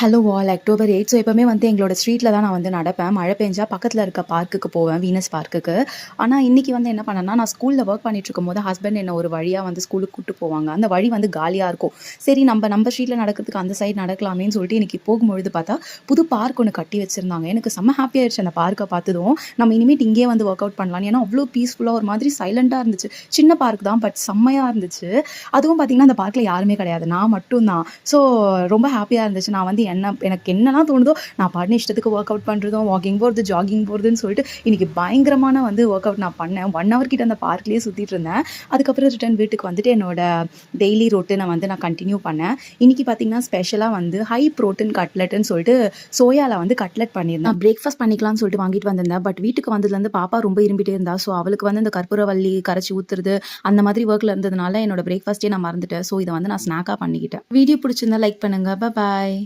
Hello all October 8. So எப்போவுமே வந்து எங்களோட ஸ்ட்ரீட்டில் தான் நான் வந்து நடப்பேன். மழை பெஞ்சா பக்கத்தில் இருக்க பார்க்குக்கு போவேன், வீனஸ் பார்க்குக்கு. ஆனால் இன்றைக்கி வந்து என்ன பண்ணேன்னா, நான் ஸ்கூலில் ஒர்க் பண்ணிட்டுருக்கும்போது ஹஸ்பண்ட் என்ன ஒரு வழியாக வந்து ஸ்கூலுக்கு கூப்பிட்டு போவாங்க. அந்த வழி வந்து காலியாக இருக்கும். சரி நம்ம ஸ்ட்ரீட்டில் நடக்கிறதுக்கு அந்த சைடு நடக்கலாமேன்னு சொல்லிட்டு இன்றைக்கி போகும்பொழுது பார்த்தா புது பார்க் ஒன்று கட்டி வச்சுருந்தாங்க. எனக்கு செம்ம ஹாப்பி ஆயிடுச்சு அந்த பார்க்கை பார்த்ததும். நம்ம இனிமேட் இங்கேயே வந்து ஒர்க் அவுட் பண்ணலாம். ஏன்னா அவ்வளோ பீஸ்ஃபுல்லாக ஒரு மாதிரி சைலண்ட்டாக இருந்துச்சு. சின்ன பார்க் தான், பட் செம்மையாக இருந்துச்சு. அதுவும் பார்த்திங்கன்னா அந்த பார்க்கில் யாருமே கிடையாது, நான் மட்டும் தான். ஸோ ரொம்ப ஹாப்பியாக இருந்துச்சு. நான் வந்து எனக்கு என்னலாம் தோணுதோ நான் பாட்டுன்னு இஷ்டத்துக்கு ஒர்க் அவுட் பண்ணுறதும், வாக்கிங் போகிறது, ஜாகிங் போகிறதுன்னு சொல்லிட்டு இன்றைக்கி பயங்கரமான வந்து ஒர்க் அவுட் நான் பண்ணேன். 1 ஹவர் கிட்ட அந்த பார்க்லேயே சுற்றிட்டு இருந்தேன். அதுக்கப்புறம் ரிட்டர்ன் வீட்டுக்கு வந்துட்டு என்னோட டெய்லி ரொட்டீனை வந்து நான் கண்டினியூ பண்ணேன். இன்றைக்கி பார்த்திங்கன்னா ஸ்பெஷலாக வந்து ஹை ப்ரோட்டீன் கட்லெட்டுன்னு சொல்லிட்டு சோயாவில் வந்து கட்லெட் பண்ணியிருந்தேன். பிரேக்ஃபாஸ்ட் பண்ணிக்கலாம்னு சொல்லிட்டு வாங்கிட்டு வந்திருந்தேன். பட் வீட்டுக்கு வந்ததுலேருந்து பாப்பா ரொம்ப இரும்பிட்டே இருந்தா. ஸோ அவளுக்கு வந்து இந்த கற்பூரவள்ளி கரைச்சி ஊற்றுறது அந்த மாதிரி ஒர்க்கில் இருந்ததுனால என்னோட பிரேக்ஃபாஸ்ட்டே நான் மறந்துட்டேன். ஸோ இதை வந்து நான் ஸ்நாக்காக பண்ணிக்கிட்டேன். வீடியோ பிடிச்சிருந்தா லைக் பண்ணுங்கள். பாய்.